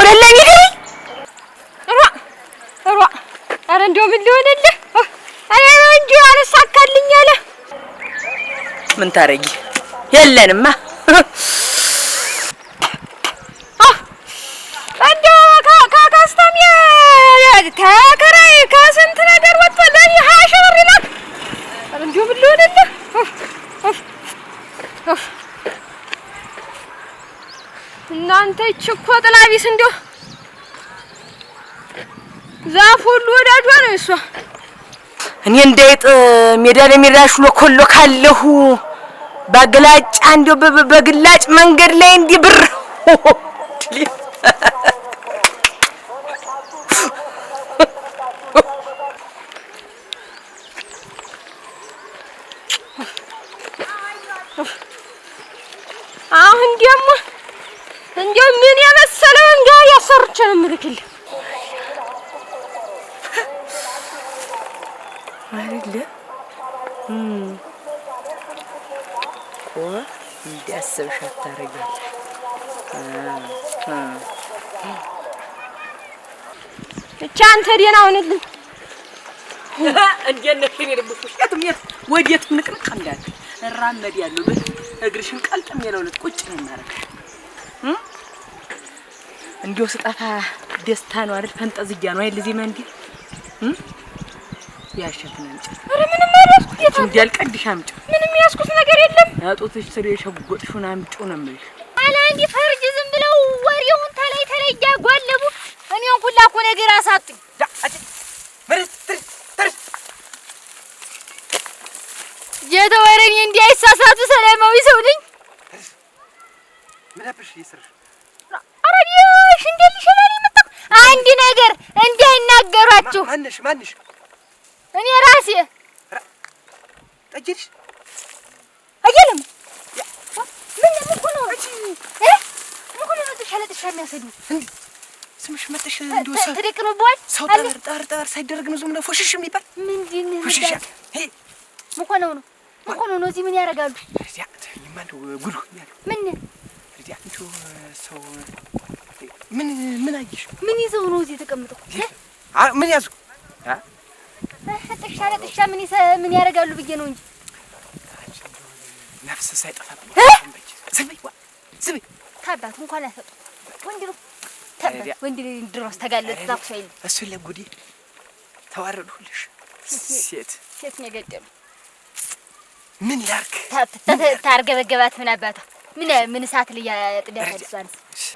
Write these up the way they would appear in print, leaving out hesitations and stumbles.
ለለኝ ይገኝ ሯ አረ እንደው ምን ሊሆንልህ አረ እንጂ አልሳካልኝ አለ ምን ታረጊ የለንማ ካስተም ተከራይ ከስንት ነገር ወጥቶልኝ 20 ሺህ ብር ይላል አረ እንደው ምን ሊሆንልህ እናንተ እኮ ጥላቢስ እንደው ዛፍ ሁሉ ወዳጇ ነው እሷ እኔ እንደይጥ ሜዳ ለሜዳሽ ለኮሎ ካለሁ ባግላጭ እንደው በግላጭ መንገድ ላይ እንዲህ ብር አሁን ደግሞ እንደው ምን የመሰለው እንጋ ያሰርች ነው ምልክል አይደለ እንዲያስብሽ አታረጊያለሽ ብቻ አንተ ደህና ሁንልኝ እንዴት ነሽ እኔ ደግሞ የት ወዴት ንቅንቅ እንዳለ እራመድ ያለው እግርሽን ቀልጥም የለውለት ቁጭ ነው ማረክሽ እንዴው ስጠፋ ደስታ ነው አይደል ፈንጠዝያ ነው አይደል ዜማ እንዴ ያሸፍን አንቺ አረ ምንም አላስኩት የት እንዲያልቀድሽ አምጪ ምንም ያስኩት ነገር የለም አጦትሽ ስር የሸጎጥሽውን አምጪው ነው የምልሽ አላ እንዲ ፈርጅ ዝም ብለው ወሬውን ተላይ ያጓለቡ እኔን ሁላ እኮ ነገር አሳጡኝ የተወረኝ እንዲህ አይሳሳቱ ሰላማዊ ሰው ነኝ ምን አብሽ ይስርሽ አረዲሽ እንደልሽላል ይመጣ አንድ ነገር እንዳይናገራችሁ ማንሽ እኔ ራሴ ጠጅልሽ አየለም ምን ሆኖ ምን ሆኖ ተሻለጥሽ የሚያሰዱ ስምሽ መጥሽ እንደው ተደቅኖብዋል ሰው ጠር ሳይደረግ ነው ዝም ነው ፎሽሽ የሚባል ምንድን ነው ፎሽሽ ምን ሆኖ ነው እዚህ ምን ያደርጋሉ ያ ይማሉ ጉዱ ያሉ ምን ያ እንቱ ሰው ምን አየሽ ምን ይዘው ነው እዚህ ተቀምጠው ምን ያዙ ተሻለጥሽ ምን ያደርጋሉ ብዬ ነው እንጂ ነፍስ ሳይጠፋ ዝም ታባት እንኳን ያሰጡ ወንድ ነው ታባት ወንድ ድሮስ ተጋለጥ ዛኩ ሳይል እሱ ለጉዲ ተዋረዱልሽ ሴት ነው ገደሉ ምን ላርክ ታርገበገባት ምን አባታ ምን ሰዓት ላይ ያጥዳታል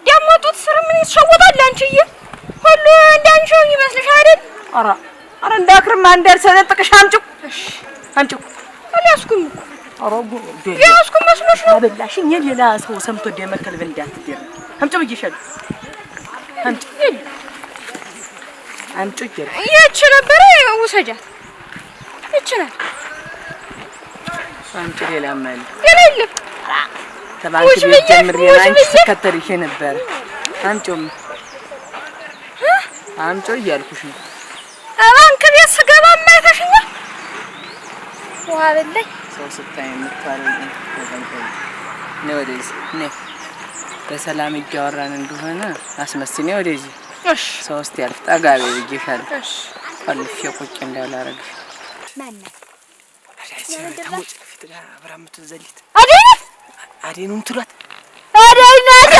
ደሞ ጡት ስር ምን ይሸወጣል አንቺዬ ሁሉ እንዳንቺው ይመስልሽ አይደል አረ እንዳክርማ እንዳልሰለጥቅሽ አምጪው አልያዝኩም አረጉ ያዝኩም መስሎሽ ነው አበላሽኝ የሌላ ሰው ሰምቶ ደመከልብ እንዳትደር አምጪው ብዬሻለሁ አምጪው ይች ነበር ውሰጃት ይችላል አንቺ ሌላ ማል የለም ተባንቺ ጀምሬ አንቺ ተከተልሽ ነበር አምጪው እያልኩሽ ነው ባንክ ቤት ስገባ ማይተሽኛ ውሃ በለኝ ሰው ስታይ የምታረጊ ነው ወደዚህ ነው በሰላም እያወራን እንደሆነ አስመስኔ ወደዚህ እሺ ሶስት ያልፍ ጠጋቤ ብዬሻለሁ እሺ አልፍ የቆጭ እንዳላረግሽ ማን ተሞጭ ፍትራ አብራምቱ ዘሊት አዴኑም ትሏት አዴናታ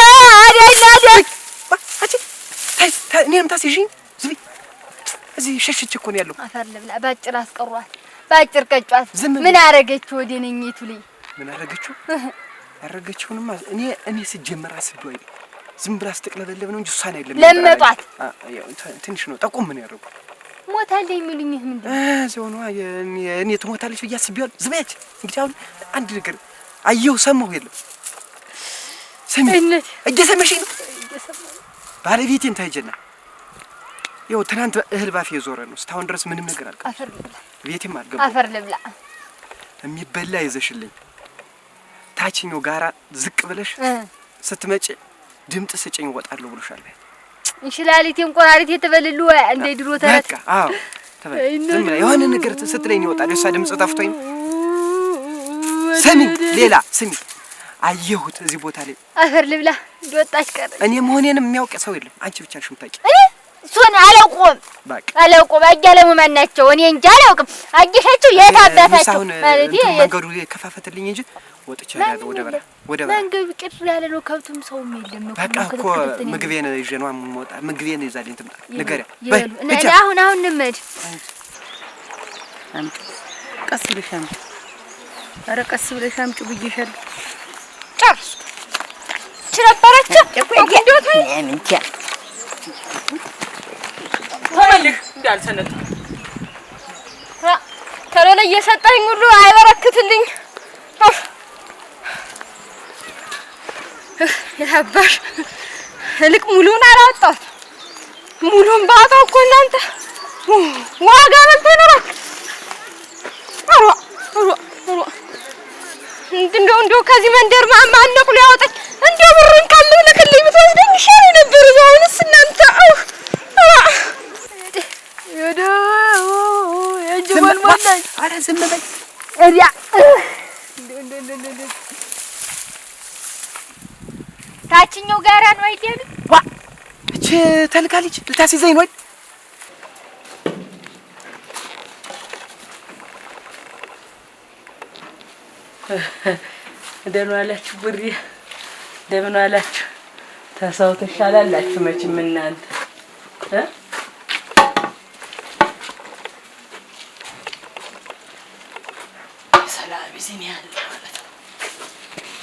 እኔም ታሲጂኝ ዝቢ እዚህ ሸሽች እኮ ነው ያለው አፈር ለብላ ባጭር አስቀሯት ባጭር ቀጫት ምን አረገችው ወደነኝቱ ልኝ ምን አረገችው ያረገችውንማ እኔ ስጀምር አስቤው አይደል ዝም ብላ ስትቅለበለብ ነው እንጂ እሷን አይደለም ለመጧት ትንሽ ነው ጠቁም ምን ያረጉ ሞታለች የሚሉኝ ምንድን ሰው ነው እኔ ትሞታለች ብዬ አስቤው ዝቤት እንግዲህ አሁን አንድ ነገር አየሁ ሰማሁ የለም ሰሚ እየሰማሽ ነው ባለቤቴን ታይጀና ይኸው ትናንት እህል ባፌ ዞረ ነው እስካሁን ድረስ ምንም ነገር አልቀረም አፈር ልብላ ቤቴም አልገባም አፈር ልብላ የሚበላ ይዘሽልኝ ታችኛው ጋራ ዝቅ ብለሽ ስትመጪ ድምጥ ስጭኝ ወጣለሁ ብሎሻል እንሽላሊት እንቆራሪት የተበልሉ እንደ ድሮ ተረት በቃ አዎ ተበል ዝም ብላ የሆነ ነገር ስትለኝ ይወጣል እሷ ድምጽ ጠፍቶኝ ስሚ ሌላ ስሚ አየሁት እዚህ ቦታ ላይ አፈር ልብላ እንደወጣች ቀረ። እኔ መሆኔንም የሚያውቅ ሰው የለም። አንቺ ብቻ ነሽ የምታውቂው። እኔ እሱን አላውቀውም አላውቀውም። አያለሙ ማናቸው እኔ እንጃ አላውቅም። አየሻቸው የት አባታቸው ማለት መንገዱ ከፋፈትልኝ እንጂ ወጥቻለሁ። ወደ በራ መንገዱ ጭር ያለ ነው። ከብቱም ሰውም የለም ነው። በቃ እኮ ምግቤን ይዤ ነው የምወጣ። ምግቤን ይዛልኝ ትምጣ ንገሪያ። አሁን እንመድ አምጪ ቀስ ብለሽ አምጪ። ኧረ ቀስ ብለሽ አምጪ ብዬሻለሁ። ጨርስ ነበረች እንዴት ወይ እንዴ ተመልክ እንዳልሰነጥ ከሌለ እየሰጠኝ ሁሉ አይበረክትልኝ። ያባሽ ልክ ሙሉን አላወጣሁት። ሙሉን ባጣው እኮ እናንተ ዋጋ በልቶ ይኖራል። እንደው ከዚህ መንደር ማነቁ ሊያወጣኝ እንደው ብሩን ከምልክልኝ ብትወስደኝ ይሻል ነበር። አሁንስ እናንተ የጅወል ወላሂ አረ ዝም በይ እዲያ ታችኛው ጋራ ነው አይደል? እቺ ተልካለች ልታስይዘኝ ነው። ደህና ዋላችሁ ቡሪ፣ ደህና ዋላችሁ። ተሰው ትሻላላችሁ መቼም እናንተ ሰላም ይዘን ያለ ማለት ነው።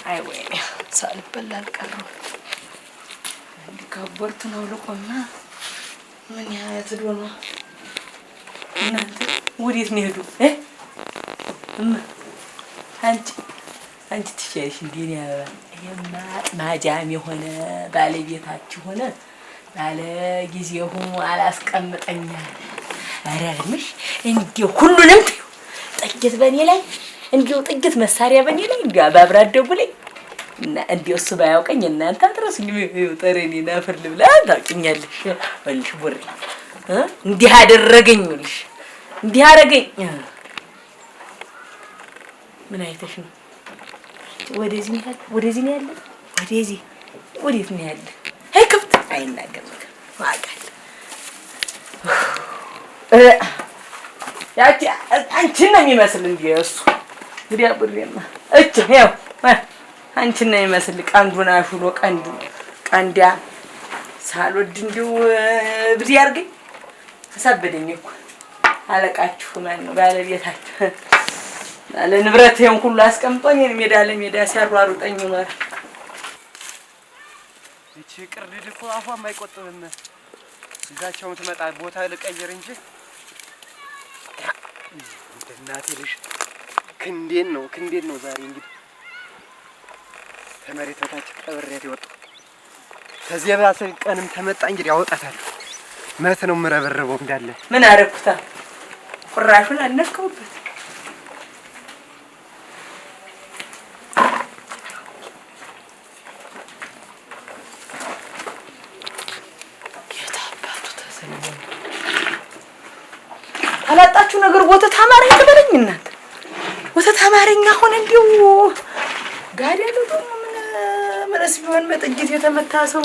አይ ወይኔ ሳልበላ አልቀረሁም። እንዲህ ከቦርት ነው ልቆና ምን ያህል ሄዶ ነው እናንተ ወዴት ነው ሄዱ? አንቺ ትሻለሽ እንዴ? ያባ ማጃም የሆነ ባለቤታችሁ ሆነ ባለ ጊዜው አላስቀምጠኛ አራርምሽ እንዴ ሁሉንም ጥቂት በኔ ላይ እንዴው ጥቂት መሳሪያ በኔ ላይ እንዴ አባብራደቡ ላይ እና እንዴው እሱ ባያውቀኝ እናንተ አትረሱኝ። ጠረኔና ፍር ልብላ ታውቂኛለሽ ወልሽ ቡሪ እንዲህ አደረገኝ ወልሽ እንዲህ አደረገኝ። ምን አይተሽ ነው? ወደዚህ ነው ያለ ወደዚህ ወዴት ነው ያለ? አይ ከብት አይናገርም ዋጋል ያቺ አንቺን ነው የሚመስል እንዴ እሱ እንግዲህ አብሬማ ያው አንቺን ነው የሚመስል ቀንዱን አሹሎ ቀንዲያ ሳልወድ እንዲው ብዚ አድርገኝ ተሳበደኝ እኮ አለቃችሁ ማን ነው ባለቤታችሁ ለንብረቴን ሁሉ አስቀምጦኝ ሜዳ ለሜዳ ሲያሯሩጠኝ ነው። እቺ ቅርድድ እኮ አፏ የማይቆጥብም እዛቸው ትመጣ ቦታ ልቀይር እንጂ እናቴ ልጅ ክንዴን ነው ዛሬ እንግዲህ ከመሬት በታች ቀብሬት ይወጣ። ከዚህ ባሰ ቀንም ተመጣ እንግዲህ ያወጣታል። መት ነው ምረበረበው እንዳለ ምን አረኩታ ቁራሹን አነከውበት። አላጣችሁ ነገር ወተት አማረኝ ትበለኝ እናንተ ወተት አማረኝ። አሁን እንዲው ጋር ያለው ደግሞ ምንስ ቢሆን መጥጊት የተመታ ሰው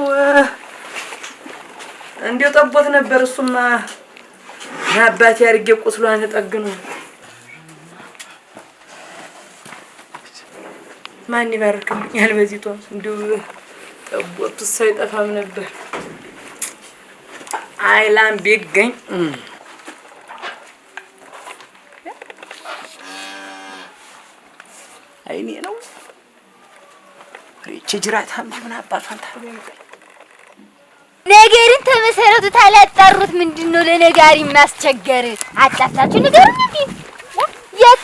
እንዲው ጠቦት ነበር። እሱማ አባቴ አድርጌ ቁስሏን ተጠግኖ ማን ይባርክልኛል በዚህ ጧት። እንዲው ጠቦቱ ሳይጠፋም ነበር አይላም ቢገኝ አይኔ ነው እቺ ጅራት ምን አባቷን ታርበኝ ነገርን ተመሰረቱ ታላጣሩት ምንድነው ለነጋሪ ማስቸገር? አጣጣችሁ ንገሩኝ እንዴ የት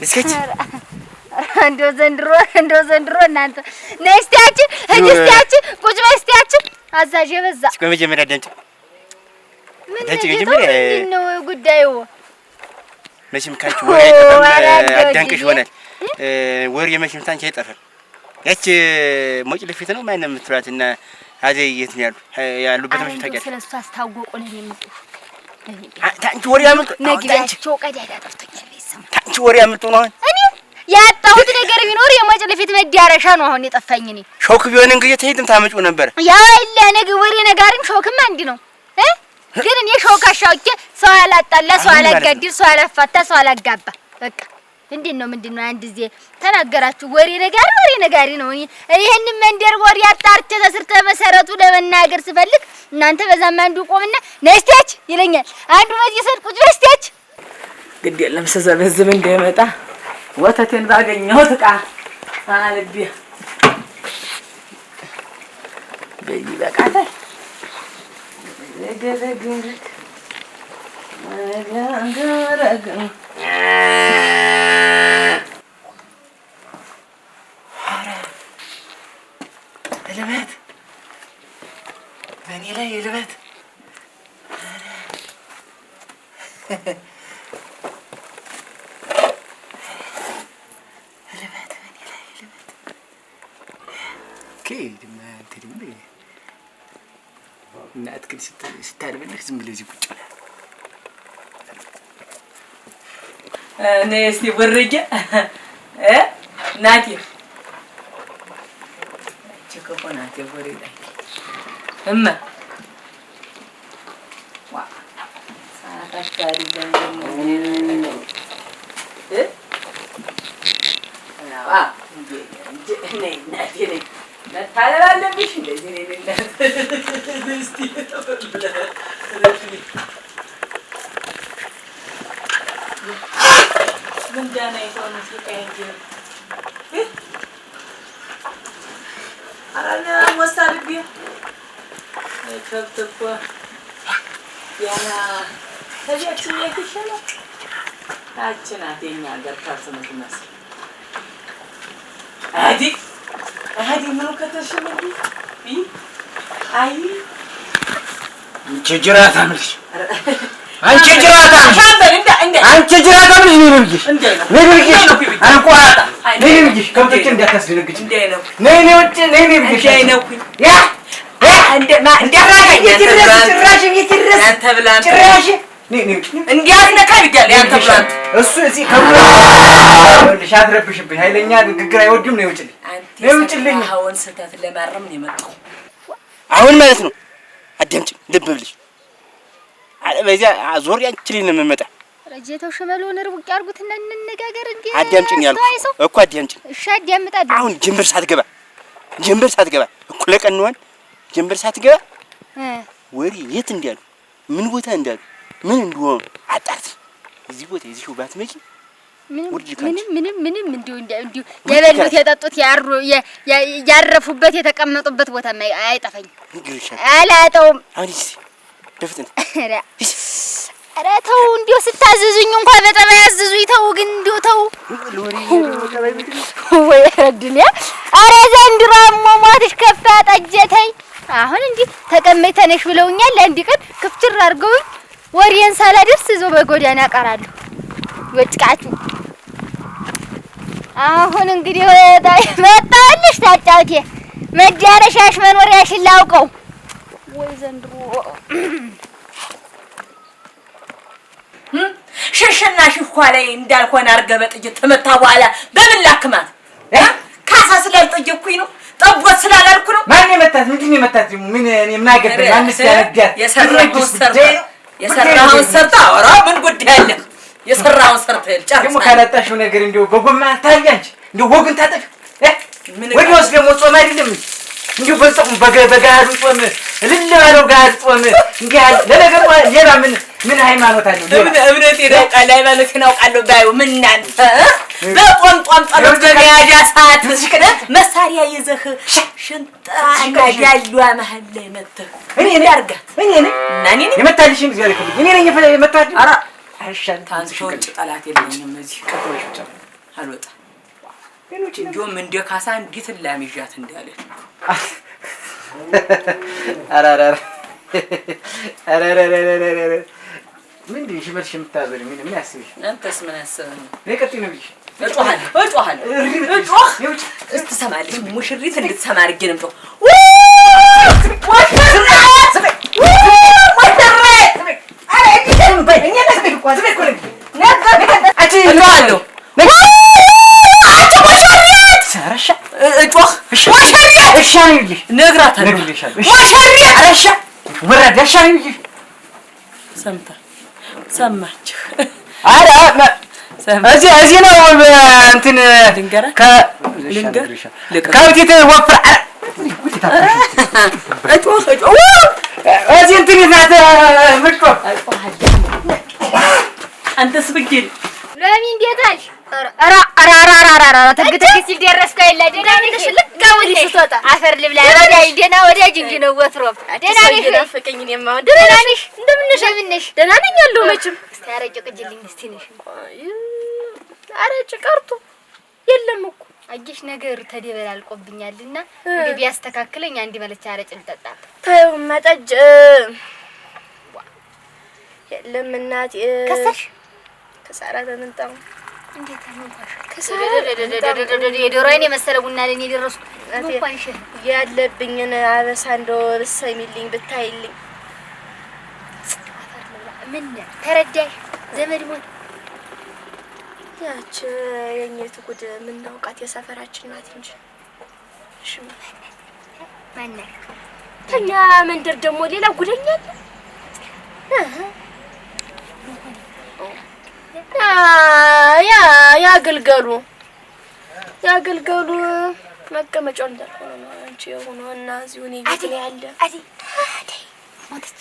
እስኪ እንደው ዘንድሮ እናንተ ነስቲያችን ህግስቲያችን ቁጭ በስቲያችን አዛዥ የበዛ እስኪ መጀመሪያ ደንጭ ነው ጉዳዩ። መቼም ካንቺ ወሬ አዳንቅሽ ይሆናል። ወሬ መቼም ታንቺ አይጠፋም። ያቺ ሞጭ ለፊት ነው ማን ነው የምትሏትና አዘይ የት ነው ያሉበት መቼም ታውቂያለሽ። ስለሱ አስታወቁ ነው የምትሉ ታንቺ ወሬ አምጡ ነግሪያቸው ቀዳዳ ጠፍቶኛል። ይሰማ ታንቺ ወሬ አምጡ ነው እኔ ያጣሁት ነገር ቢኖር የሞጭ ለፊት መዳረሻ ነው አሁን የጠፋኝ እኔ። ሾክ ቢሆን እንግዲህ ተይትም ታመጪው ነበር። ያው አይለ ነገር ወሬ ነጋሪም ሾክም አንድ ነው ግን እኔ ሾክ አሻውቼ ሰው አላጣላ፣ ሰው አላጋድል፣ ሰው አላፋታ፣ ሰው አላጋባ። በቃ ምንድነው አንድ ጊዜ ተናገራችሁ ወሬ ነጋሪ ነው። ይሄን መንደር ወሬ አጣርቼ ተስርተ መሰረቱ ለመናገር ስፈልግ እናንተ በዛም አንዱ ቆምና ነስቴች ይለኛል፣ አንዱ በዚህ ሰልቁጭ ነስቴች ግድ የለም ስዘበዝብ እንደመጣ ወተቴን ባገኘሁት ዕቃ አልቤ በይ በቃታል ልበት በእኔ ላይ ልበት እናት ግን ስታልብልህ ዝም ብለህ እዚህ ቁጭ ብለህ እኔ እስቲ ወርጄ ናቴ እኮ ናቴ ወሬ ላይ እማ ዋ ሳታካሪ ደግሞ አዋ እንዴ ናቴ ነኝ መታለል አለብሽ እንደዚህ ነው የሌላት እስቲ ምን ዳና ይሆን ሲቀንጅ አራና ወሳልቢ ከብትኮ ያና ተጀክኝ ይከሽላ አችናት የኛ ሀገር ካርሰነት መስል አዲ ምኑ ከተሽምኝ አይ አንቺ ጅራታ ምልሽ አንቺ ጅራታ አንቺ ጅራታ ምልሽ ነው ልጅሽ ነው ልጅሽ አንቆራጣ ነው ልጅሽ ከብቶች እንዳታስደነግጭ ነይ ነይ ወጭ ነይ ነይ ልጅሽ አይነኩኝ ያ እንደማ እንደራገኝ ጭራሽ ይትረስ አንተ ብላን ጭራሽ ነይ ነይ እንዲያዝነካ ይጋል ያንተ ብላን እሱ እዚህ ከብሎ ልሽ አትረብሽብኝ ኃይለኛ ግግር አይወድም ነው ይውጭልኝ ነው ይውጭልኝ አሁን ስህተት ለማረም ነው የመጣው አሁን ማለት ነው አዳምጪ ልብ ብለሽ በዚያ ዞር ያንቺልኝ ነው የምመጣ ረጀተው ሽመሉን ርቡቅ ያርጉትና እንነጋገር እንዴ አዳምጪኝ ያልኩ እኮ አዳምጪኝ እሺ አዳምጣለሁ አሁን ጀምበር ሳትገባ እኩለ ቀን ነው ጀምበር ሳትገባ ወሬ የት እንዳሉ ምን ቦታ እንዳሉ ምን እንደሆነ አጣርት እዚህ ቦታ እዚህ ሹባት መጪ ምንም እንዲሁ የበሉት የጠጡት ያረፉበት የተቀመጡበት ቦታ አይጠፋኝ አላጣውም አሪስ ደፍተን ኧረ ተው እንዲሁ ስታዘዙኝ እንኳን በጣም ያዘዙኝ ተው ግን እንዲሁ ተው ወይ ረድልያ ኧረ ዘንድሮ ሞሞትሽ ከፋ ጠጀተኝ አሁን እንዲህ ተቀመጭ ተነሽ ብለውኛል አንድ ቀን ክፍትር አድርገውኝ ወሬን ሳላደርስ እዛው በጎዳና ቀራለሁ ወጭቃችሁ አሁን እንግዲህ መጣልሽ ታጫውቴ መዳረሻሽ መኖሪያሽን ላውቀው ወይ ዘንድሮ ሸሸና ሽኳ ላይ እንዳልሆነ አርገህ በጥይት ተመታ በኋላ በምን ላክማት ካሳ ስላልጠየቅኩኝ ነው ጠቦት ስላላልኩ ነው ማን የመታት ምንድን ነው የመታት ምን እኔ የማገበኝ ማንስ ያነዳት የሰራውን ሰርታ ኧረ ምን ጉዳይ አለ የሰራውን ሰርታ ጨርሰህ ደግሞ ካላጣሽው ነገር እንደው በጎማ ታያንቺ እንደው ወግን ታጠፍ ወዲያውስ ደግሞ ጾም አይደለም እንዲሁ በጾም በጋዱ ጾም እልል ባለው ጋድ ጾም እንዲህ ያለ ለነገሩ ሌላ ምን ሃይማኖት አለው እምነት ይደውቃል ሃይማኖት ይናውቃል ባዩ ምን እናንተ በጦም ጸሎት በመያዣ ሰዓት መሳሪያ ይዘህ ሽንጣና ያሉ መሀል ላይ መተህ እኔ ያርጋት እኔ የመታልሽን ጊዜ አልከኝ እኔ ነኝ የመታል ኧረ አይሻል ታንሶ ጠላት የለኝም እዚህ ከቶሽ ብቻ አልወጣ እንዲሁም እንደ ካሳ እንዴት ላሚዣት እንዳለ አራራራራራራ ምንድን ሽመልሽ የምታበሪ ምን ያስብሽ አንተስ ምን ያስብህ ነው ለቀጥይ ነው ብዬሽ እጮሃለሁ እስትሰማለች ሙሽሪት እንድትሰማ አድርጌ ነው የምጮህ አሻኝ ልጅ ነግራታለሁ። ነግሬሻለሁ። ማሻሪ አሻ ወራዳ አሻኝ ልጅ ሰማችሁ? አረ እዚህ ነው እንትን ከብቲት ወፍራ እዚህ እንትን ይዛት ምጮ አንተስ ብጊል ለምን እንዴት አልሽ? ራ ተግተህ ሲል ደረስኩ አይደል? ደህና ነሽ? ልካው ስትወጣ አፈር ልብላ ወዳጅ ደህና ወዳጅ እንጂ ነው ወትሮም ደህና ነሽ? ናፈቀኝ። እኔማ ደህና ነሽ? እንደምን ነሽ? ደህና ነኝ አለሁ። መቼም እስቲ አረጭ ቅጅልኝ እስቲ ነሽ። አረጭ ቀርቶ የለም እኮ አጅሽ ነገር ተደበላልቆብኛልና እንግዲህ ቢያስተካክለኝ አንድ መለቻ አረጭ ልጠጣት። ታዩ መጠጅ የለም እናቴ ከሳሽ ከሳራ ተንጣው እንዴት ነው ከሳራ የዶሮዬን የመሰለ ቡና ለኔ ደረስኩ እንኳን ሸህ ያለብኝን አበሳ እንደው ብትሰሚልኝ ብታይልኝ። ምን ተረዳሽ ዘመድ ሞት ያች የኛይቱ ጉድ የምናውቃት የሰፈራችን ናት እንጂ እሺ ማን ተኛ መንደር ደግሞ ሌላ ጉደኛ አለ። ያገልገሉ መቀመጫው እንዳልሆነ ነው አንቺ የሆነው እና እዚሁ እኔ ቤት ላይ ያለ አዲ ሞተች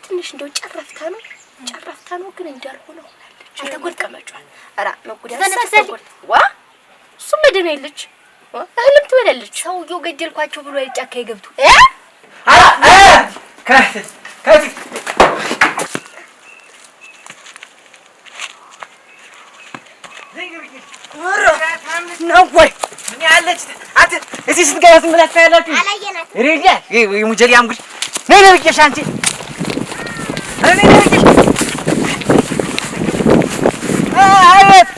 ትንሽ እንደው ጨረፍታ ነው ግን እንዳልሆነ ሆናለች። ተቆልቀመጫል አራ መጉዳት ተሰሰል ዋ እሱ መደነ ይልች እህልም ትበላለች። ሰውየው ገደልኳቸው ብሎ አይጫካ ይገብቱ ከዚህ ነው ወይ ምን ያለች አንተ እዚህ ስትገባ ትመላታ ያላችሁ አላየናት ሬዲያ የሙጀሊያም ጉድ ነይ ነይ ብዬሽ አንቺ ነይ ነይ ብዬሽ አቤት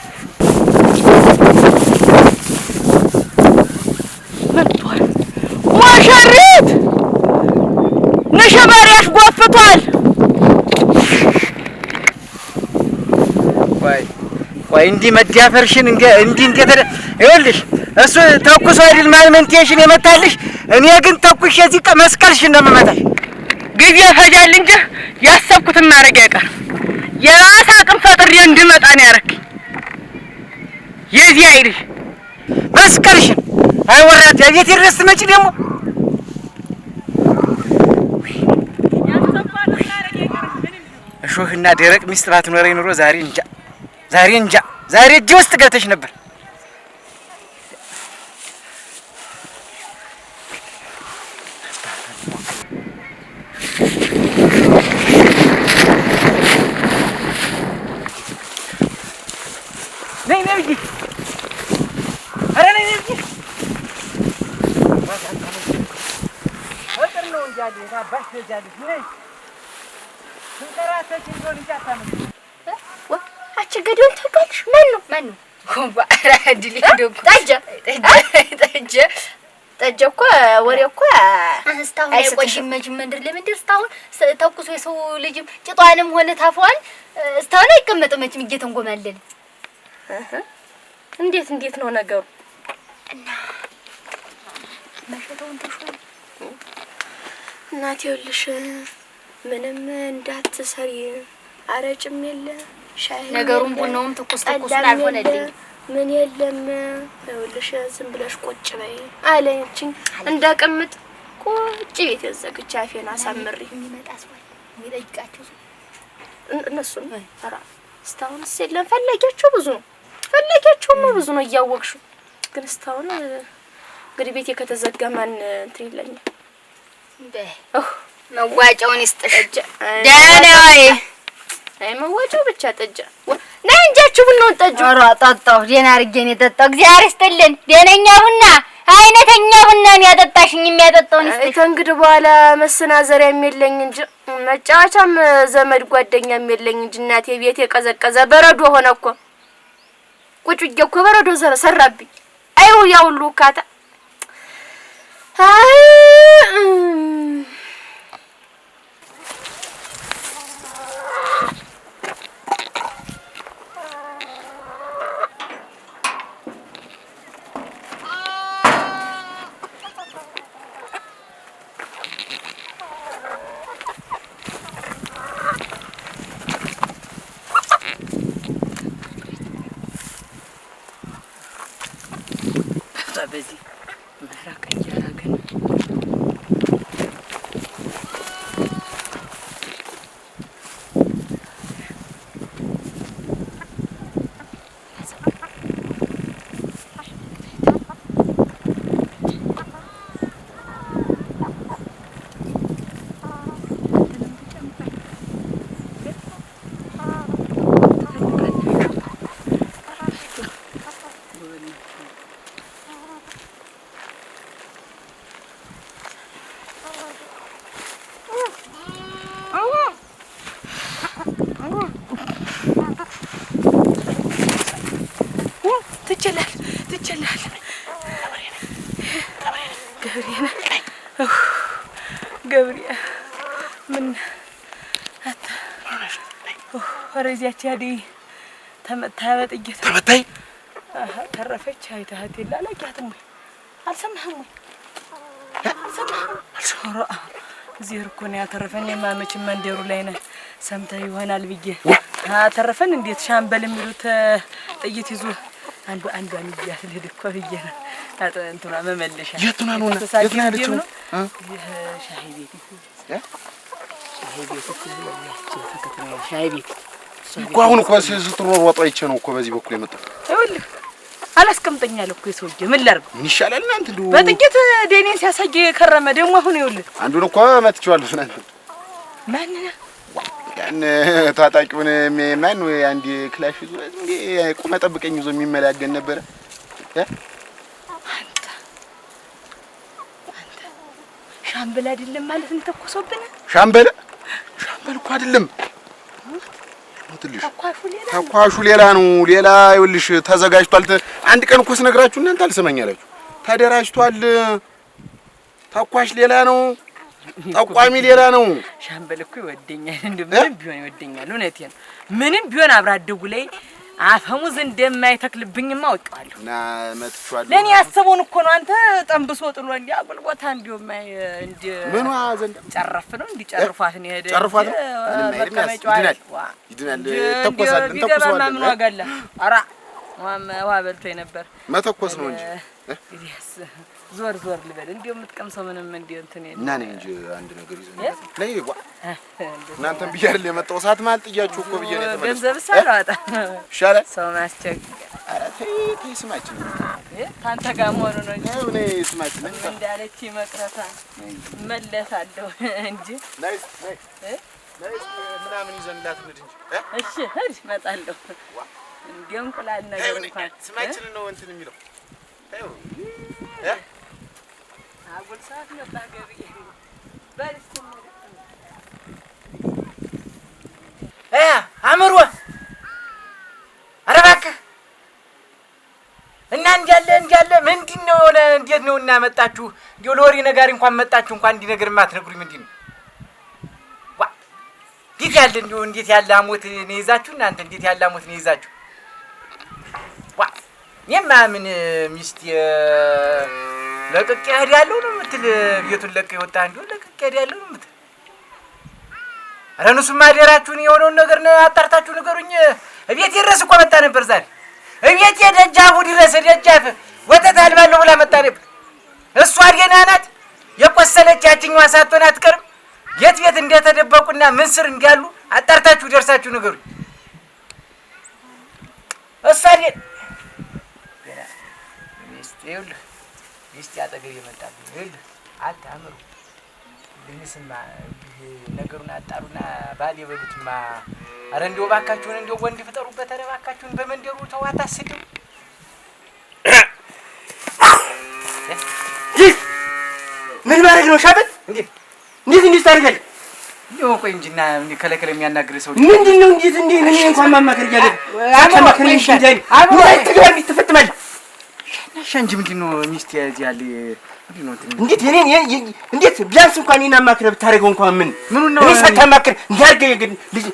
መጥቷል ሙሽሪት ነሸባሪያሽ ጎፍቷል። ቆይ እንዲህ መዳፈርሽን እንዲህ ይኸውልሽ እሱ ተኩሶ አይደል ማልመንቴሽን የመታልሽ፣ እኔ ግን ተኩሽ እዚህ መስቀልሽን ነው የምመታሽ። ጊዜ ፈጃል እንጂ ያሰብኩትን ማድረግ አይቀርም። የራስ አቅም ፈጥሬ እንድመጣ ነው ያደረግኝ። የዚህ አይልሽ መስቀልሽን አይወራት ያቤት ይረስ መጪ ደግሞ እሾህና ደረቅ ሚስት ባትኖረኝ ኑሮ ዛሬ እንጃ ዛሬ እጅ ውስጥ ገብተሽ ነበር። ነይ ብዬሽ ኧረ ነይ ብዬሽ ፍቅር ነው እንጂ አለ አባሽ ትሄጃለሽ። ነይ ስንከራተች እንደሆነ እንጂ አታመጭም። አቸገደውን ታውቃለሽ? ማን ነው ዲሊ ደግ ጠጀ እኮ ወሬ እኮ እስካሁን አይቆይም። መንደር ለመንደር እስካሁን ተኩሶ የሰው ልጅም ጭጧንም ሆነ ታፏን እስካሁን አይቀመጥም። መቼም እየተንጎማለለ እንዴት ነው ነገሩ? እና መሸተውን ተሾም እናቴ ይኸውልሽ ምንም እንዳትሰሪ አረጭም የለ ሻይ ነገሩን ቡናውም ትኩስ አልሆነልኝ ምን የለም። ይኸውልሽ ዝም ብለሽ ቁጭ በይ አለችኝ። እንዳቀምጥ ቁጭ ቤት የዘግቼ አፌን አሳምሪ የሚመጣ ሰው የሚጠይቃቸው እነሱን ኧረ እስካሁን የለም። ፈለጊያቸው ብዙ ነው እያወቅሽው። ግን እስካሁን እንግዲህ ቤቴ ከተዘጋ ማን እንትን ይለኛል። መዋጫውን ይስጥሽ ደህና ወይ አይ መዋጫው ብቻ ጠጃ ነይ እንጃችሁ ቡናውን ጠጁ ኧረ ጠጣሁ። ደህና አድርጌ ነው የጠጣሁ። እግዚአብሔር ይስጥልን። ደህነኛ ቡና አይነተኛ ቡና ነው ያጠጣሽኝ። የሚያጠጣውን ይስጥሽ። ከእንግዲህ በኋላ መሰናዘሪያም የለኝ እንጂ መጫወቻም ዘመድ ጓደኛም የለኝ እንጂ እናቴ ቤቴ ቀዘቀዘ። በረዶ ሆነ እኮ ቁጭ ብዬ እኮ በረዶ ሰራብኝ። አይው ያው ሁሉ ካታ አይ ገብሬ ምን ወረዚያች ያዲ ተመታ በጥይት ተመታይ ተረፈች። አይተሃት ይላላቂያትም አልሰማህም ወይ? አልሰማህም። እዚህ እኮ ነው ያተረፈን። የማመች መንደሩ ላይ ነህ ሰምተህ ይሆናል ብዬ አተረፈን። እንዴት ሻምበል የሚሉት ጥይት ይዞ አንዷን ይያልህ እኮ ብዬ ነው እንትና መመለሻ የቱና ነው የቱና ያለችው ሻይ ቤት ሻይ ቤት እኮ አሁን እኮ ስትሮር ወጣ ይቼ ነው እኮ በዚህ በኩል የመጣው። ይኸውልህ አላስቀምጠኛል እኮ የሰውዬ ምን ላድርግ? ምን ይሻላል እናንተ እንደው በጥቂት ዴኔን ሲያሳይ ከረመ። ደግሞ አሁን ይኸውልህ አንዱን እኮ መትቼዋለሁ እናንተ ማን ያን ታጣቂውን ማን ወይ አንድ ክላሽ ይዞ እንዴ ቁመ ጠብቀኝ ይዞ የሚመላገን ነበር። አንተ ሻምበል አይደለም ማለት ነው ተኮሶብን? ሻምበል እኮ አይደለም ተኳሹ ሌላ ነው። ሌላ ይኸውልሽ ተዘጋጅቷል። አንድ ቀን እኮ ስነግራችሁ እናንተ አልሰማኛላችሁ። ተደራጅቷል። ተኳሽ ሌላ ነው፣ ጠቋሚ ሌላ ነው። ሻምበል እኮ ይወደኛል፣ ምንም ቢሆን ይወደኛል። እውነቴን ነው። ምንም ቢሆን አብራደጉ ላይ አፈሙዝ እንደማይተክልብኝማ አውቀዋለሁ። እና መጥቷል። ለኔ ያሰበውን እኮ ነው። አንተ ጠንብሶ ጥሎ እንዲ አጉልቦታ እንዲው ማይ እንዲ ምኑ ዘንድ ጨረፍ ነው እንዲ ጨርፏት ነው ሄደ ጨርፏት ነው ይድናል ተኮሳል እንተኮሳለን። ምን ዋጋለ አራ ውሃ በልቶኝ ነበር። መተኮስ ነው እንጂ ኢዲያስ ዞር ልበል እንዲው የምትቀምሰው ምንም እንዲው እንትን የለም። እና ነኝ እንጂ አንድ ነገር ይዘን ነይ ዋ እናንተም ቢያርል የመጣው ሰዓት ማለት ጥያችሁ እኮ ብዬ ነው የተመለሰው። ገንዘብ ሳላወጣ ይሻላል ሰው ማስቸገር። ኧረ ተይ ስማችን ታንተ ጋር መሆኑ ነው እንጂ እኔ ስማችን እንዳለች መቅረታ መለሳለሁ እንጂ ናይስ ምናምን ይዘንላት እንሂድ እንጂ እሺ ሂድ እመጣለሁ። እንዲሁ እንቁላል ነገር እንኳን ስማችን ነው እንትን የሚለው አጉል ሰዓት መጣ ገብዬ በልስ አምሮ ኧረ እባክህ እና እንዲያለ ምንድነው? እንዴት ነው እናመጣችሁ? እንዲሁ ለወሬ ነጋሪ እንኳን መጣችሁ እንኳን እንዲህ ነገር የማትነግሩኝ ምንድን ነው? ዋ እንዴት ያለ እንዲሁ እንዴት ያለ አሞት ነው ይዛችሁ እናንተ እንዴት ያለ አሞት ነው ይዛችሁ? ዋ እኔማ ምን ሚስት ለቅቄ እሄዳለሁ ነው የምትል? ቤቱን ለቅቄ ወጣ እንዲሁ ለቅቄ እሄዳለሁ ነው የምትል? ኧረ እነሱማ አደራችሁን የሆነውን ነገር አጣርታችሁ ንገሩኝ። እቤቴ ድረስ እኮ መጣ ነበር ዛሬ። እቤቴ ደጃፉ ድረስ ደጃፍ ወተት አልባለሁ ብላ መጣ ነበር። እሷ ደህና ናት። የቆሰለች ያችኛዋ ሳትሆን አትቀርም። የት ቤት እንደተደበቁና ምን ስር እንዳሉ አጣርታችሁ ደርሳችሁ ንገሩኝ። እሷ ሚስት አጠገብ የመጣብኝ ይኸውልህ አታምሩ። ልንስማ ነገሩን አጣሩና ባል የበሉትማ። ኧረ እንደው እባካችሁን እንደው ወንድ ፍጠሩበት። ኧረ እባካችሁን በመንደሩ ተው አታስዱ። ምን ማድረግ ነው ሻበት? እንዴት ታደርጋለህ? እንደው ቆይ እንጂና ከለከለ የሚያናግር ሰው ምንድን ነው? እንዴት እኔ እንኳን ማማከር እያለ አታማከር እንጂ ትግባ ትፈትማለህ ሻንጂ ምንድን ነው ሚስት ያለ ምንድን ነው እንዴት ቢያንስ እንኳን እኔን አማክረህ ብታደርገው እንኳን ምኑን ነው እኔ ሳታማክር እንዳርገ ልጅ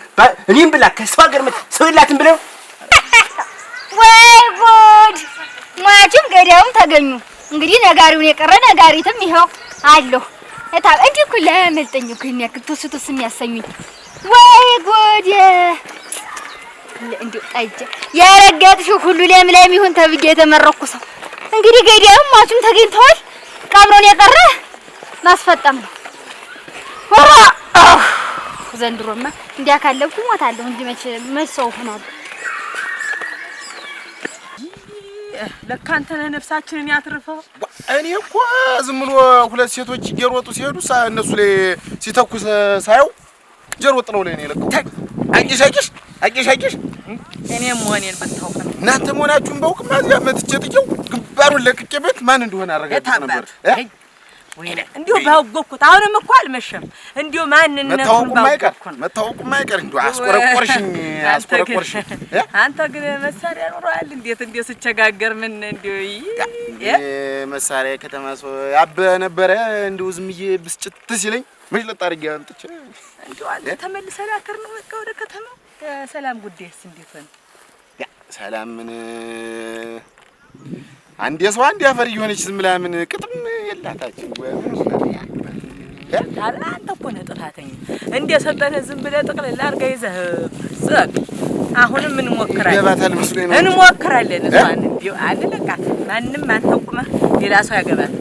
እኔም ብላ ከሰው ሀገር ሰው የላትም ብለው ወይ ጉድ! ሟችም ገዳዩም ተገኙ። እንግዲህ ነጋሪውን የቀረ ነጋሪትም ይኸው አለሁ። እንዲህ እኮ ለመልጠኝ እኮ የሚያክል ቱስ የሚያሰኙኝ ወይ ጉድ! እንዲሁ ጠጅ ያረጋጥሽው ሁሉ ለምለም ይሁን ተብዬ የተመረኩ ሰው እንግዲህ ገዳዩም ሟችም ተገኝተዋል። ቀብሮን የቀረ ማስፈጠም ነው። ወራ ዘንድሮማ እንዲያ ካለብኩ ሞታለሁ እንጂ መች ሰው ሆናለሁ። ለካ አንተ ነህ ነፍሳችንን ያትርፈው። እኔ እኮ ዝም ብሎ ሁለት ሴቶች እየሮጡ ሲሄዱ እነሱ ላይ ሲተኩስ ሳየው ጀሮጥ ነው ላይ ነው የለቀው። አቂሻቂሽ እኔም መሆኔን ብታውቅ እናንተ መሆናችሁን ባውቅማ እዚያ መትቼ ጥቄው ግንባሩን ለቅቄበት ማን እንደሆነ አረጋግጥ ነበር። እንዲሁ ባወቅኩት አሁንም እኮ አልመሸም። እንዲሁ ማንነቱን ባወቅኩት መታወቁም አይቀር እንዲሁ አስቆረቆርሽኝ። አንተ ግን መሳሪያ ኖሯል። እንዴት ስቸጋገር ምን እንዲሁ መሳሪያ ከተማ ሰው ያበ ነበረ። እንዲሁ ዝም ብዬ ብስጭት ሲለኝ መሽለጥ አድርጌ አምጥቼ እንዲሁ አንተ ተመልሰህ ላከር ነው በቃ ወደ ከተማ። ሰላም ጉዳይስ እንዴት ሆነ? ሰላም ምን አንዴ ሰው አንዴ አፈር እየሆነች ዝም ብላ ምን ቅጥም የላታችን ወይ አንተ እኮ ነህ ጥፋተኛ። እንደሰጠንህ ዝም ብለህ ጥቅልል አድርገህ ይዘህ ጽቅ። አሁንም እንሞክራለን እሷን እንዲሁ አንለቃትም። ማንም አንተቁመህ ሌላ ሰው ያገባል።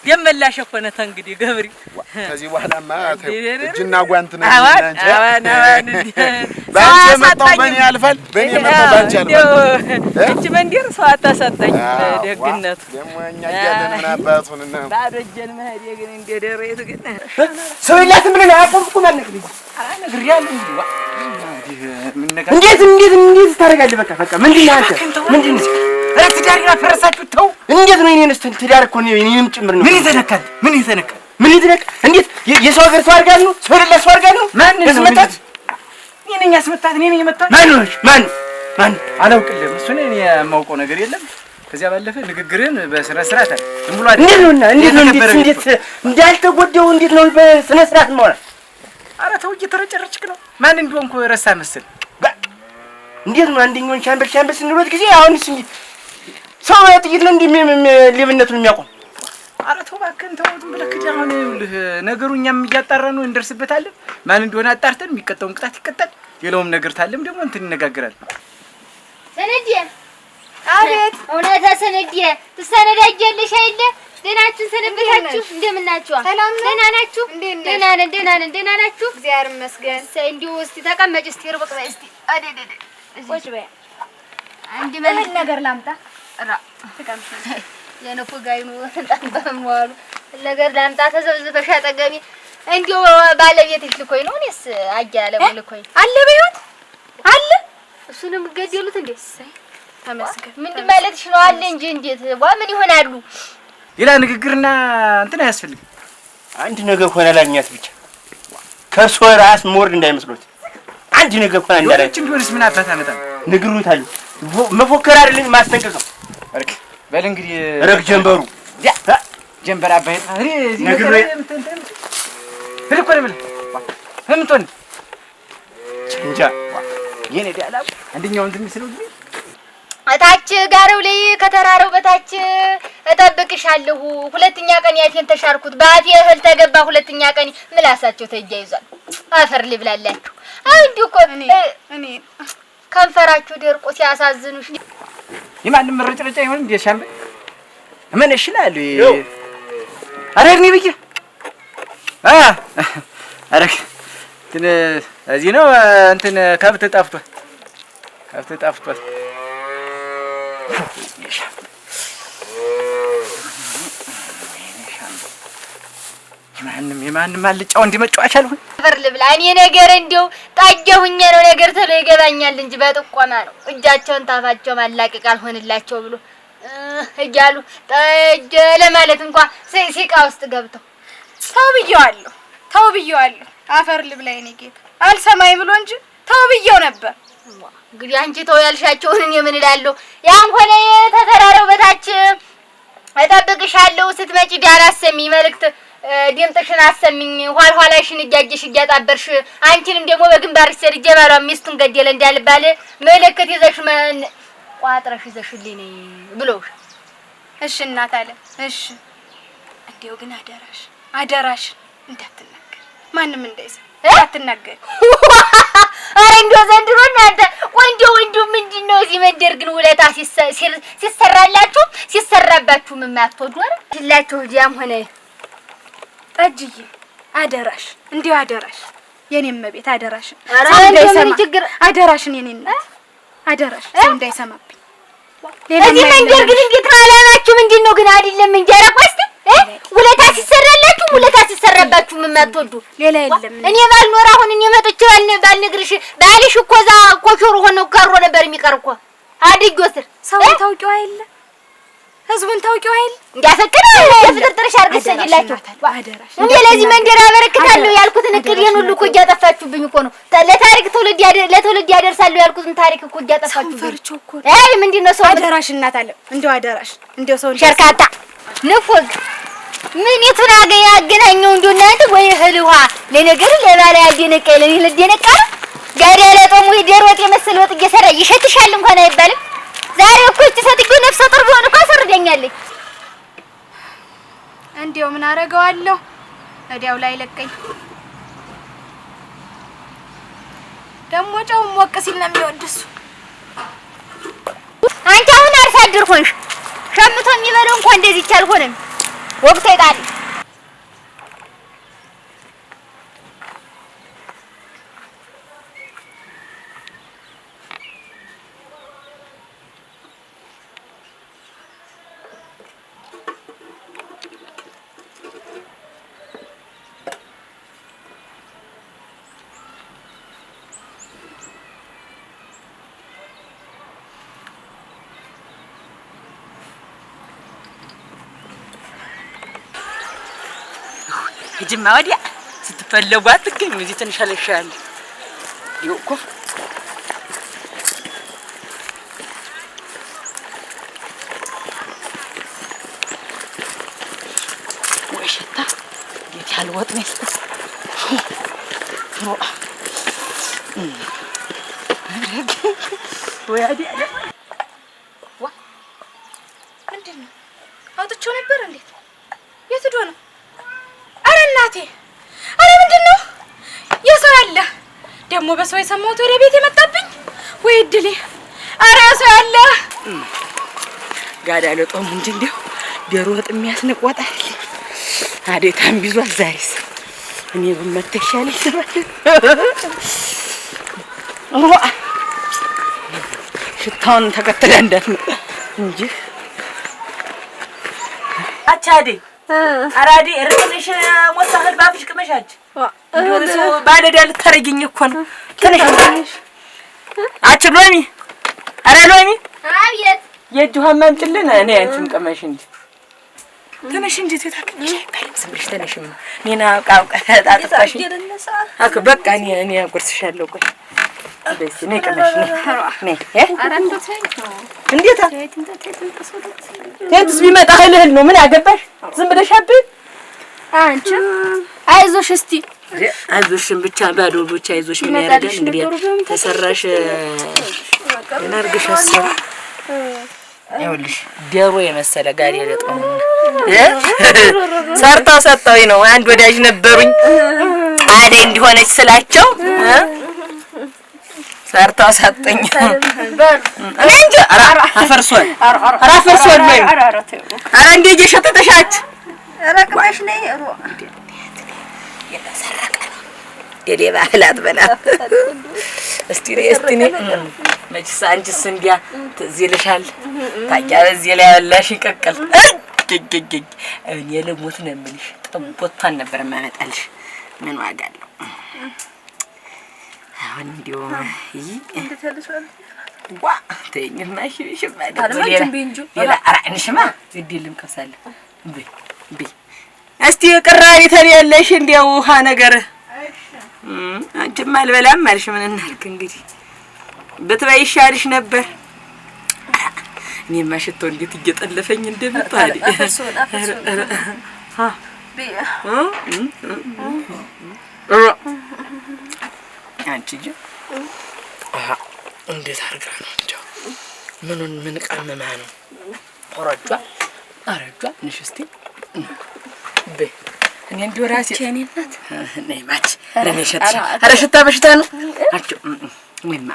ደመላሽ እኮ ነህ ተንግዲህ ገብሪ። ከዚህ በኋላማ እጅና ጓንት ነው እንጂ አዋን ባንቺ መጣው በእኔ ያልፋል፣ በእኔ መጣው ባንቺ ያልፋል። እጅ መንዲር ሰው አታሰጠኝ ደግነቱ። ደግሞ እኛ እያለን ምን አባቱንና ባዶ እጄን መሄድ ግን እንደ ደሬት ግን ሰው የላትም ብለህ አቆምኩ ማለት ነው። ነግሬያለሁ እንዴ እንዴት ታደርጋለህ? በቃ ምንድን ነው አንተ ምንድን ነው ትዳር ያፈረሳችሁ? ተው። እንዴት ነው የኔን ትዳር እኮ ነው የኔንም ጭምር ነው። ምን ይተነካል? እንዴት የሰው ሀገር ሰው አድርጋለሁ? ሰው የሌለ ሰው አድርጋለሁ? ማን ነው እኔ ነኝ ያስመታት? እኔ ነኝ የመታት? ማን አላውቅልህም። እሱን እኔ የማውቀው ነገር የለም። ከዚያ ባለፈ ንግግርን በስነ ስርዓት አለ። ዝም ብሎ እንዴት እንዳልተጎዳው እንዴት ነው በስነ ስርዓት ማለት? ኧረ ተው እየተረጨረችክ ነው። ማን እንደሆንኩ ረሳ መስል። እንዴት ነው አንደኛውን ሻምበል ስንሮጥ ጊዜ አሁንስ ሰው ጥቂት ነው ሌብነቱን የሚያቆም? ኧረ ተው እባክህን ተው። ዝም ብለህ ክድ አሁን ይኸውልህ ነገሩ እኛም እያጣራን ነው እንደርስበታለን። ማን እንደሆነ አጣርተን የሚቀጣውን ቅጣት ይቀጣል። ሌላውም ነገር ታለም ደግሞ እንትን እንነጋገራለን። ሰነዴ አቤት። እውነታ ሰነዴ ትሰነዳጀልሽ አይደለ? ደህናችሁ ሰነበታችሁ? እንደምን ናችሁ? ደህና ናችሁ? ደህና ናችሁ? እግዚአብሔር ይመስገን። እንዲሁ እስቲ ተቀመጭ። እስቲ ርብቅ በይ እስቲ ቁጭ በይ። አንድ ምን ነገር ላምጣ? ተቀምጪ። የነፉ ጋይኑ ተንጣጣምዋሉ ነገር ላምጣ። ተዘብዝበሽ አጠገቢ እንዲሁ ባለቤትሽ ልኮኝ ነው። እኔስ አያለ ልኮኝ አለ በይወት አለ። እሱንም ገደሉት እንዴ? ተመስገን። ምንድን ማለትሽ ነው? አለ እንጂ እንዴት ምን ይሆናሉ? ሌላ ንግግርና እንትን አያስፈልግም። አንድ ነገር ሆነ ላግኛት ብቻ ከእርሶ ራስ ሞርድ እንዳይመስሎት። አንድ ነገር ሆነ እንዳላይ ወጭ ቢሆንስ ምን አባት አመጣ? ንግሩታል። መፎከር አይደለም ማስጠንቀቅ ነው። አርክ በል እንግዲህ ረግ ጀንበሩ ጀንበር አባይ አሪ እዚህ ነገር ህልኮ ለምን ህምቶን እንጃ የኔ ዳላ አንደኛው እንትን ምስለው ግን እታች ጋረው ላይ ከተራራው በታች እጠብቅሻለሁ። ሁለተኛ ቀን ያቴን ተሻርኩት ባቴ እህል ተገባ። ሁለተኛ ቀን ምላሳቸው ተያይዟል። አፈር ልብላላችሁ። እንዲሁ እኮ እኔ ከንፈራችሁ ደርቆ ሲያሳዝኑሽ የማንም መረጨረጫ ይሆን እንደ ሻምበል ምን እሽላል? አረግኒ ብዬ አረግ እንትን እዚህ ነው እንትን ከብት ጠፍቷል። የማንም አልጫው እንዲመጫዋች አልሆን አፈር ልብላ። እኔ ነገር እንዲው ጣጀውኛ ነው ነገር ተሎ ይገባኛል እንጂ በጥቆማ ነው። እጃቸውን ታፋቸው ማላቀቅ አልሆንላቸው ብሎ እያሉ ጠጀ ለማለት እንኳን ሲቃ ውስጥ ገብተው ተው ብዬዋለሁ። አፈር ልብላ የኔ ጌታ አልሰማይ ብሎ እንጂ ተው ብዬው ነበር። እንግዲህ አንቺ ተው ያልሻቸውን እኔ ምን እላለሁ? ያን ሆነ ተተራራው በታች እጠብቅሻለሁ። ስትመጪ ዳር አሰሚ መልእክት ድምጥሽን አሰሚኝ። ኋላሽን እያጀሽ እያጣበርሽ አንቺንም ደግሞ በግንባርሽ ሰርጄ ባሏ ሚስቱን ገደለ እንዳልባል መልእክት ይዘሽ ቋጥረሽ ይዘሽልኝ ብሎሽ። እሺ እናት አለ እሺ። እንዴው ግን አደራሽ እንዳትናገር፣ ማንም እንዳይሰማ እንዳትናገር። አረ እንደው ዘንድሮ እናንተ ወንዱ ምንድነው እዚህ መንደር ግን ውለታ ሲሰራላችሁ ሲሰራባችሁ የማትወዱ አይደላችሁ? ዲያም ሆነ ጠጅዬ አደራሽ፣ እንዴው አደራሽ፣ የኔም መቤት አደራሽ፣ አደራሽን የኔ እናት አደራሽ፣ ሰው እንዳይሰማብኝ። እዚህ መንደር ግን እንዴት ነው አላማችሁ? ምንድነው ግን አይደለም እንጀራ ቋስቲ ውለታ ሲሰራላችሁ ውለታ ሲሰራባችሁ የማትወዱ ሌላ የለም። እኔ ባልኖር አሁን እኔ መጥቼ ባልነግርሽ ባልሽ እኮ እዛ ኮሾሮ ሆኖ ካሮ ነበር የሚቀር እኮ አድጆ ስር ሰው ታውቂው አይደለ? ህዝቡን ታውቂው አይደል? እንዲያፈቅር የፍጥርጥርሽ አድርገሽ ሰጅላችሁ እንዴ ለዚህ መንደር አበረክታለሁ ያልኩትን እቅዴን ሁሉ እኮ እያጠፋችሁብኝ እኮ ነው። ለታሪክ ለትውልድ ያደርሳለሁ ያልኩትን ታሪክ እኮ እያጠፋችሁብኝ። አይ ምንድነው ሰው አደራሽ እናት አለ እንደው አደራሽ እንደው ሰው ሸርካታ ንፉግ ምን የቱን ያገናኘው እንደው እናንተ ወይ እህል ውሃ ለነገር ለባላ ያደነቀኝ ለኔ ለደነቃ ጋር ያለጠሙ የደሮ ወጥ የመሰለ ወጥ እየሰራ ይሸትሻል እንኳን አይባልም። ዛሬ እኮ እቺ ሰትዮ ነፍሰ ጡር ቢሆን እኮ አሰርደኛለች። እንዴው ምን አረጋዋለሁ እዲያው ላይ ለቀኝ ደሞ ጨው ሞቅ ሲል ነው የሚወድሱ። አንቺ አሁን አርሶ አደር ሆንሽ ሸምቶ የሚበለው እንኳን እንደዚህ አልሆነም። ወቅቱ ይጣል ጅማ ወዲያ ስትፈለጉ አትገኙ። እዚህ ትንሽ አለሻል ይውቁ ወሽታ እንዴት ያልወጥ ነው ወያዲ አለ ዋ ምንድነው አውጥቼው ነበር። እንዴት የት ሄዶ ነው? አረ እናቴ አረ ምንድነው የሰው አለ ደግሞ በሰው የሰማሁት ወደ ቤት የመጣብኝ ወይ እድሌ። አረ ሰው አለ ጋዳ ለጦም እንጂ እንደው ዶሮ ወጥ የሚያስንቅ ወጥ አይደል። አዴታም ቢዟል ዛሬስ እኔ በመተሻለ ይሰራል ሽታውን ተከትለ እንዳትመጣ እንጂ አቻዴ አራዲ እርጥልሽ ሞታህል ባፍሽ ቅመሻች እንደው ባለዳ ልታረጊኝ እኮ ነው። ተነሽ አች ሎሚ አረ ሎሚ አብየት የእጅዋን ማምጭልን እኔ አንቺም ቅመሽ እንጂ ተነሽ እንጂ ተታከሽ አይባልም። ስምሽ ተነሽም ኔና ቃውቀ ታጥፋሽ አከ በቃ እኔ አጎርስሻለሁ። ቆይ ደስ ነይ ቅመሽ ነይ እንዴት የትስ ቢመጣ እህል ነው ምን ያገባሽ? ዝም ብለሽ አብይ አንቺ አይዞሽ እስቲ አይዞሽም ብቻ ባዶ ብቻ አይዞሽ ምን ያደርጋል እንግዲህ ተሰራሽ እናርግሽ አሰራ ይኸውልሽ ዶሮ የመሰለ ጋር ያለጠው ሰርታው ሰጠውኝ ነው። አንድ ወዳጅ ነበሩኝ አዴ እንዲሆነች ስላቸው ሰርታው ሰጠኝ። እንዴ አራ አፈርሷል አፈርሷል ነው አራ እንዴ እየሸጠተሻች ረቅመሽ ነይ ሮ የሰረቀ የዴ ባህላት በላ እስቲ መችስ አንቺስ እንዲያ ትዝ ይልሻል ታዲያ በዚህ ላይ ያለሽ ይቀቀል ግግግግ እኔ ልሞት ነው የምልሽ። ጠቦቷን ነበር የማመጣልሽ ምን ዋጋ አለው? አሁን እንዲሁ እንድትልሽል ዋ ተይኝና እሺ ማለት ሌላ አራንሽማ ግድልም ከሳለ ቢ እስቲ ቅራሪ ተብያለሽ እንዲያው ውሃ ነገር አንቺማ አልበላም አልሽ። ምን እናድርግ እንግዲህ ብትበይ ይሻልሽ ነበር። እኔማ ሽቶ እንዴት እየጠለፈኝ እንደምታዲ አንቺ እንዴት አድርጋ ነው እንደው ምን ቀመማ ነው አረጇ ንሽስቲ በ እኔ እንደው ራሴ ቸኔነት ነይ ማች ረነሽታ አረ ሽታ በሽታ ነው አቹ ወይማ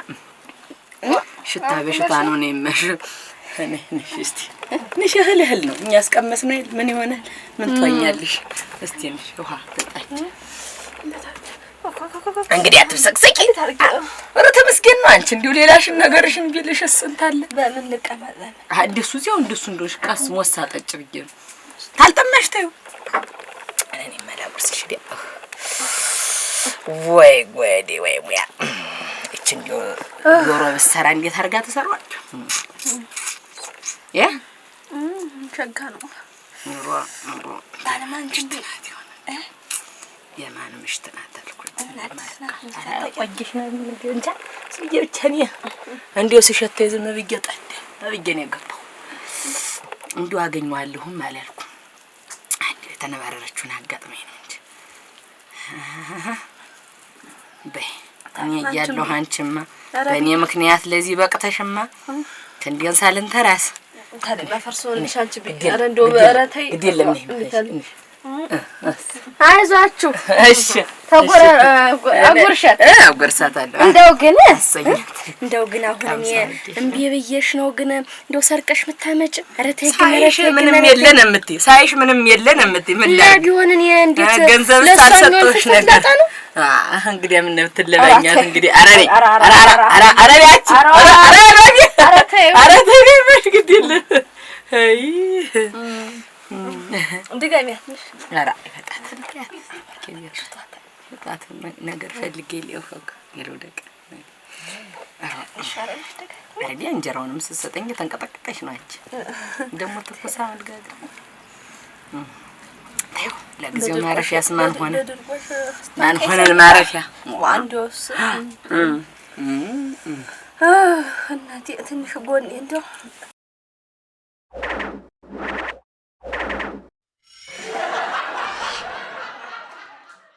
ሽታ በሽታ ነው ነይ ማሽ ንሽስቲ ንሽ እህል ነው እኛ አስቀመስ ነው ምን ይሆናል? ምን ትወኛለሽ? እስቲ ንሽ ውሃ ተጣች እንግዲህ አትሰቅሰቂ ኧረ ተመስገን ነው። አንቺ እንዲሁ ሌላሽን ነገርሽን ቢልሽስ እንታለ በምን ልቀመጥ እንደሱ እዚያው እንደሱ እንደሽ ቃስ ሞሳ ጠጭ ብዬ ነው ታልጠማሽ ተይው እኔ መላቁርስሽ ዲያ ወይ ጎዴ ወይ ሙያ እቺ እንዲሁ ዶሮ በሰራ እንዴት አድርጋ ተሰራች ያ ሸጋ ነው ኑሮ ባለማንችን የማን ምሽት ናት አልኩት። ቆይሽ ነው እንጃ ስዬ ብቻ እኔ እንዲያው ሲሸተኝ ዝም ብዬ ጠደ ብዬ ነው የገባው። እንዲያው አገኘዋለሁም አላልኩም። አንዴ የተነባረረችውን አጋጥመኝ ነው እንጂ በይ እኔ እያለሁ አንቺማ በእኔ ምክንያት ለዚህ በቅተሽማ እንዴን ሳልንተራስ ታዲያ ፈርሶልሽ አንቺ ቢቀር እንደው በረታይ ግዴለም አይዟችሁ እሺ ተጎረ አጉርሻት አጉርሳታለሁ። እንደው ግን አሁን እኔ እምቢ ብዬሽ ነው። ግን እንደው ሰርቀሽ ምታመጭ አረታይ ሳይሽ ምንም የለን እምትይ ሳይሽ ምንም የለን እምትይ ምን ላይ ቢሆን እኔ እንዴት ገንዘብ ሳልሰጥሽ ነገር እንግዲህ ምን ትለበኛት እንግዲህ አረኔ አረቢያች አረተይ በሽ ግዴለ አይ ድጋሚያት አራ ይፈጣት ነገር ፈልጌ ሊሆን ይሮደቅ አይዲ እንጀራውንም ስትሰጠኝ ተንቀጠቀጠሽ ነው አንቺ ደግሞ ተቆሳ አልጋጋ ታዩ ለጊዜው ማረፊያ ስማን ሆነ ማን ሆነ ማረፊያ አንዶስ እናቴ ትንሽ ጎን እንደው